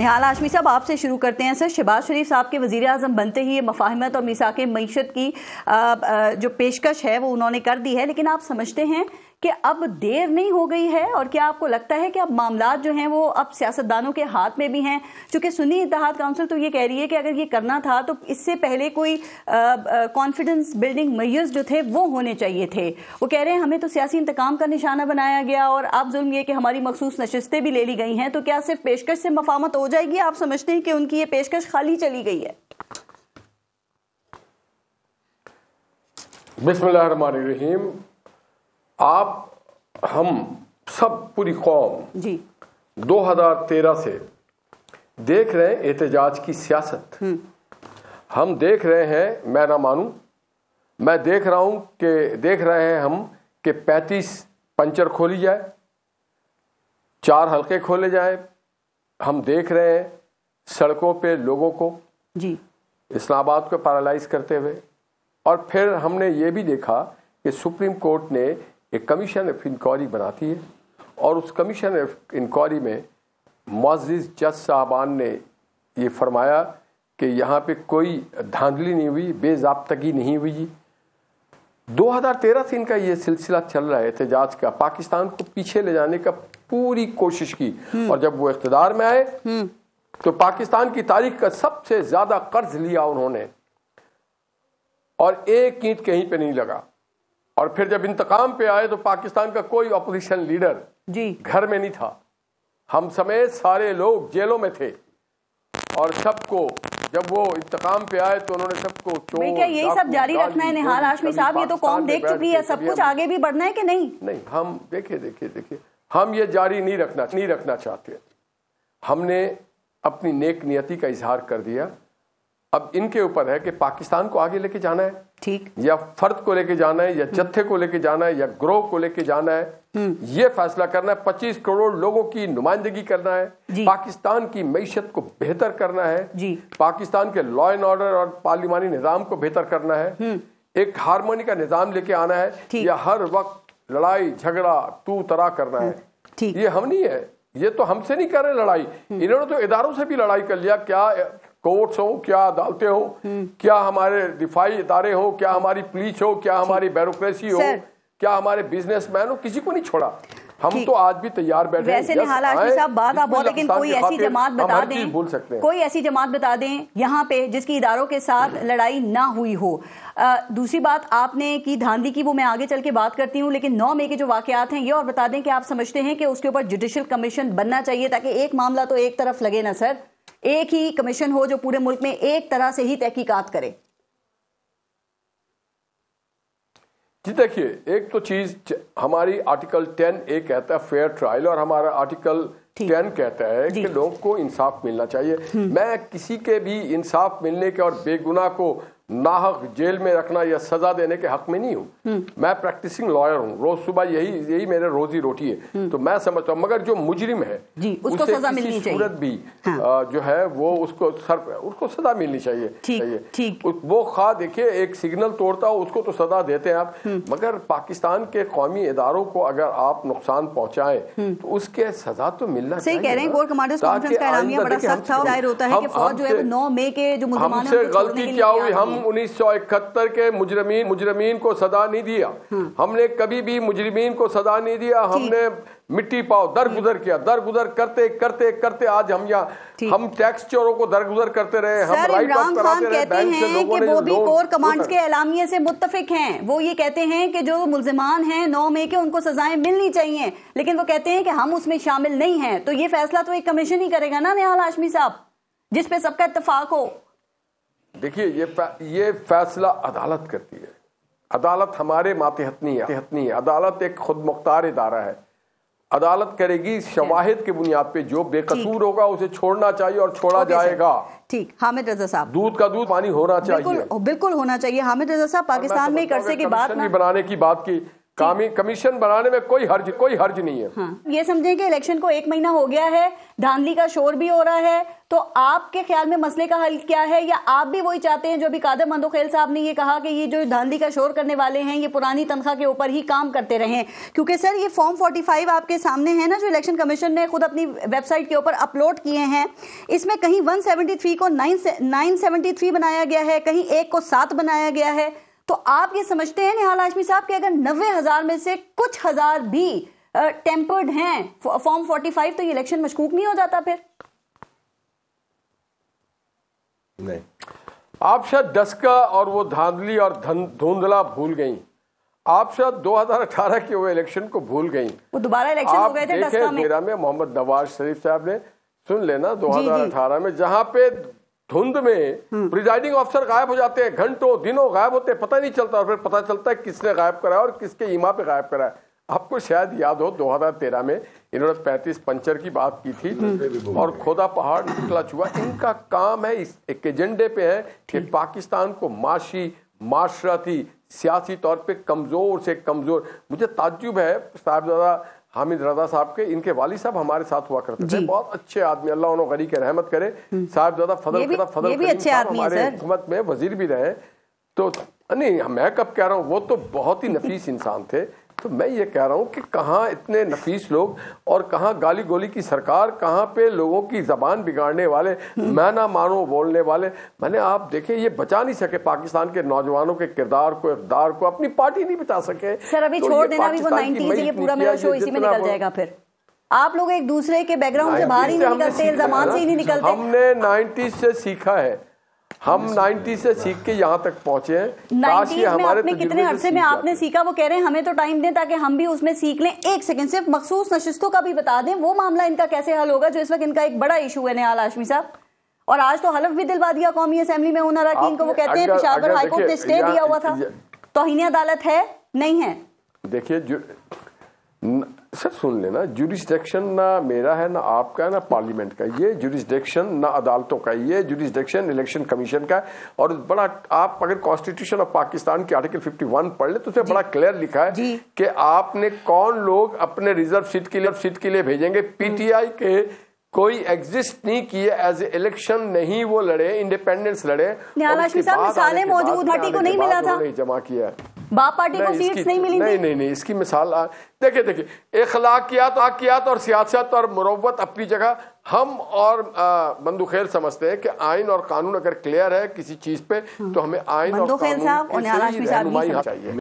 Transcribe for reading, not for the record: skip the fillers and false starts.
निहाल हाशमी साहब, आपसे शुरू करते हैं। सर, शहबाज शरीफ साहब के वज़ीर आज़म बनते ही ये मफाहिमत और मीसाक़े मईशत की जो पेशकश है वो उन्होंने कर दी है, लेकिन आप समझते हैं कि अब देर नहीं हो गई है? और क्या आपको लगता है कि अब मामलात जो हैं वो अब सियासतदानों के हाथ में भी हैं? चूँकि सुन्नी इत्तेहाद काउंसिल तो ये कह रही है कि अगर ये करना था तो इससे पहले कोई कॉन्फिडेंस बिल्डिंग मेजर्स जो थे वो होने चाहिए थे। वो कह रहे हैं हमें तो सियासी इंतकाम का निशाना बनाया गया और अब जुल्म ये कि हमारी मखसूस नशिस्तें भी ले ली गई हैं, तो क्या सिर्फ पेशकश से मफामत हो जाएगी? आप समझते हैं कि उनकी ये पेशकश खाली चली गई है? बिस्मिल्लाहिर्रहमानिर्रहीम। हम सब पूरी कौम जी 2013 से देख रहे हैं एहतजाज की सियासत। हम देख रहे हैं, मैं ना मानूं, मैं देख रहे हैं हम कि 35 पंचर खोली जाए, 4 हल्के खोले जाए। हम देख रहे हैं सड़कों पे लोगों को जी इस्लामाबाद को पैरालाइज करते हुए। और फिर हमने ये भी देखा कि सुप्रीम कोर्ट ने एक कमीशन ऑफ इंक्वायरी बनाती है और उस कमीशन ऑफ इंक्वायरी में मुअज़्ज़िज़ जज साहबान ने ये फरमाया कि यहाँ पे कोई धांधली नहीं हुई, बेज़ाब्तगी नहीं हुई। 2013 से इनका ये सिलसिला चल रहा है एहतजाज का, पाकिस्तान को पीछे ले जाने का पूरी कोशिश की। और जब वो इख्तिदार में आए तो पाकिस्तान की तारीख का सबसे ज्यादा कर्ज लिया उन्होंने और एक ईंट कहीं पे नहीं लगा। और फिर जब इंतकाम पे आए तो पाकिस्तान का कोई अपोजिशन लीडर जी घर में नहीं था, हम समेत सारे लोग जेलों में थे। और सबको जब वो इंतकाम पे आए तो उन्होंने सबको क्या यही सब जारी रखना है निहाल हाशमी साहब? ये तो कौम देख चुकी है, सब कुछ आगे भी बढ़ना है कि नहीं? नहीं, हम देखिए हम ये जारी नहीं रखना चाहते। हमने अपनी नेक नियति का इजहार कर दिया। अब इनके ऊपर है कि पाकिस्तान को आगे लेके जाना है, ठीक, या फर्द को लेके जाना है, या जत्थे को लेके जाना है, या ग्रोह को लेके जाना है, ये फैसला करना है। 25 करोड़ लोगों की नुमाइंदगी करना है, पाकिस्तान की मईशत को बेहतर करना है, पाकिस्तान के लॉ एंड ऑर्डर और पार्लिमानी निजाम को बेहतर करना है, एक हारमोनी का निजाम लेके आना है, या हर वक्त लड़ाई झगड़ा तू तरा करना है। ये हम नहीं है, ये तो हमसे नहीं कर रहे लड़ाई, इन्होंने तो इदारों से भी लड़ाई कर लिया। क्या कोर्ट्स हो, क्या अदालतें हो, क्या हमारे दिफाई इदारे हो, क्या हमारी पुलिस हो, क्या हमारी ब्यूरोक्रेसी हो, क्या हमारे बिजनेसमैन हो, किसी को नहीं छोड़ा। हम तो आज भी तैयार बैठे हैं। वैसे निहाल हाशमी साहब, बात आप बहुत, लेकिन कोई ऐसी जमात बता दें, भूल सकते हैं, कोई ऐसी जमात बता दें यहाँ पे जिसकी इदारों के साथ लड़ाई ना हुई हो। दूसरी बात आपने की धांधली की, वो मैं आगे चल के बात करती हूँ, लेकिन 9 मई के जो वाकयात हैं ये और बता दें कि आप समझते हैं कि उसके ऊपर जुडिशल कमीशन बनना चाहिए ताकि एक मामला तो एक तरफ लगे ना सर, एक ही कमीशन हो जो पूरे मुल्क में एक तरह से ही तहकीकात करे। जी देखिए, एक तो चीज हमारी आर्टिकल 10A कहता है फेयर ट्रायल, और हमारा आर्टिकल 10 कहता है कि लोगों को इंसाफ मिलना चाहिए। मैं किसी के भी इंसाफ मिलने के और बेगुनाह को नाहक जेल में रखना या सजा देने के हक में नहीं हूँ। मैं प्रैक्टिसिंग लॉयर हूँ, रोज सुबह यही मेरे रोजी रोटी है, तो मैं समझता हूँ। मगर जो मुजरिम है उसको सजा मिलनी चाहिए, सूरत भी जो है वो उसको सजा मिलनी चाहिए। वो खा देखिए एक सिग्नल तोड़ता हो उसको तो सजा देते हैं आप, मगर पाकिस्तान के कौमी इदारों को अगर आप नुकसान पहुंचाए तो उसके सजा तो मिलना चाहिए। सही कह रहे हैं। कोर कमांडर्स कॉन्फ्रेंस का ऐलानिया बड़ा सख्त था, जाहिर होता है कि फौज जो है 9 मई के जो मुल्ज़िमान हैं हमसे गलती क्या हुई, हम 1971 के मुजरिमीन को सजा नहीं दिया। हमने कभी भी मुजरिमीन को सजा नहीं दिया। हमने मिट्टी पाव दरगुजर करते आज हम टैक्स चोरों को दरगुजर करते रहे। हम इमरान खान कहते हैं कि वो भी कोर कमांड्स के ऐलानिये से मुत्तफिक हैं। वो ये कहते हैं कि जो मुल्जिमान हैं 9 मई के उनको सजाएं मिलनी चाहिए, लेकिन वो कहते हैं कि हम उसमें शामिल नहीं हैं। तो ये फैसला तो एक कमीशन ही करेगा ना निहाल हाशमी साहब, जिस पे सबका इत्तेफाक हो। देखिए ये फैसला अदालत करती है। अदालत हमारे मातहत नहीं है। अदालत एक खुद मुख्तार इदारा है। अदालत करेगी शवाहिद की बुनियाद पे, जो बेकसूर होगा उसे छोड़ना चाहिए और छोड़ा जाएगा। ठीक, हामिद रजा साहब, दूध का दूध पानी होना चाहिए, बिल्कुल होना चाहिए। हामिद रजा साहब, पाकिस्तान में एक अरसे के बाद बनाने की बात की, कमीशन बनाने में कोई हर्ज नहीं है। हाँ। ये समझें कि इलेक्शन को 1 महीना हो गया है, धांधली का शोर भी हो रहा है, तो आपके ख्याल में मसले का हल क्या है? या आप भी वही चाहते हैं जो भी कादर मंदोखेल साहब ने ये कहा कि ये जो धांधली का शोर करने वाले हैं ये पुरानी तनख्वाह के ऊपर ही काम करते रहें? क्योंकि सर ये फॉर्म 45 आपके सामने है ना, जो इलेक्शन कमीशन ने खुद अपनी वेबसाइट के ऊपर अपलोड किए हैं, इसमें कहीं 173 को 973 बनाया गया है, कहीं 1 को 7 बनाया गया है। तो आप ये समझते हैं निहाल हाशमी साहब कि अगर 90,000 में से कुछ हजार भी टेम्पर्ड हैं फॉर्म 45, तो ये इलेक्शन मशकूक नहीं हो जाता फिर? नहीं, आप शायद 10 का और वो धांधली और धुंधला भूल गई। आप शायद 2018 के वो इलेक्शन को भूल गई। वो दोबारा इलेक्शन हो गए थे 10 का में। मेरा में मोहम्मद नवाज शरीफ साहब ने, सुन लेना, 2018 में जहां पे धुंध में प्रिजाइडिंग ऑफिसर गायब हो जाते हैं, घंटों दिनों गायब होते हैं, पता नहीं चलता, और फिर पता चलता है किसने गायब कराया और किसके ईमा पे गायब कराया। आपको शायद याद हो 2013 में इन्होंने 35 पंचर की बात की थी और खोदा पहाड़ निकला चूहा। इनका काम है, इस एक एजेंडे पे है कि पाकिस्तान को माशरती सियासी तौर पे कमजोर से कमजोर। मुझे ताज्जुब है साहिबजादा हामिद रजा साहब के, इनके वाली साहब हमारे साथ हुआ करते थे, बहुत अच्छे आदमी, अल्लाह उन्होंने गनी के रहमत करे। साहिबजादा फजल हमारे हुकूमत में वजीर भी रहे। तो नहीं, मैं कब कह रहा हूँ, वो तो बहुत ही नफीस इंसान थे। तो मैं ये कह रहा हूँ कि कहाँ इतने नफीस लोग और कहाँ गाली गोली की सरकार, कहाँ पे लोगों की जबान बिगाड़ने वाले, मैं ना मानो बोलने वाले। मैंने आप देखे, ये बचा नहीं सके पाकिस्तान के नौजवानों के किरदार को, इक़्तिदार को, अपनी पार्टी नहीं बचा सके। सर अभी तो छोड़ देना, अभी वो 90 से ये पूरा मेरा शो इसी में निकल जाएगा। फिर आप लोग एक दूसरे के बैकग्राउंड से बाहर ही नहीं निकलते, इल्जामात से ही नहीं निकलते। हमने 90 से सीखा है, हम 90 से सीख के यहाँ तक पहुंचे हैं। 90 में आपने कितने अरसे में आपने सीखा? वो कह रहे हैं हमें तो टाइम दें ताकि हम भी उसमें सीख लें। एक सेकंड, सिर्फ मखसूस नशिस्तों का भी बता दें, वो मामला इनका कैसे हल होगा जो इस वक्त इनका एक बड़ा इशू है निहाल हाशमी साहब? और आज तो हलफ भी दिलवा दिया कौमी असेंबली में उन अरकान को, वो कहते हैं पेशावर हाईकोर्ट ने स्टे दिया हुआ था। तौहीन अदालत है नहीं है? देखिए सर, सुन लेना, जुरिस्डिक्शन ना मेरा है, ना आपका है, ना पार्लियामेंट का। ये जुरिस्डिक्शन ना अदालतों का, ये जुरिस्डिक्शन इलेक्शन कमीशन का है। और बड़ा, आप अगर कॉन्स्टिट्यूशन ऑफ पाकिस्तान के आर्टिकल 51 पढ़ ले तो उसमें बड़ा क्लियर लिखा है कि आपने कौन लोग अपने रिजर्व सीट के लिए भेजेंगे। पीटीआई के कोई एग्जिस्ट नहीं किए एज इलेक्शन, नहीं वो लड़े, इंडिपेंडेंस लड़े। मिसालें मौजूद, हटी को नहीं मिला था, जमा किया, बाप पार्टी को सीट्स नहीं मिली। नहीं, इसकी मिसाल देखिए, इखलाकियात और सियासत और मुरव्वत अपनी जगह। हम और मंदोखेल समझते हैं कि आइन और कानून अगर क्लियर है किसी चीज पे तो हमें आइन और कानून चाहिए।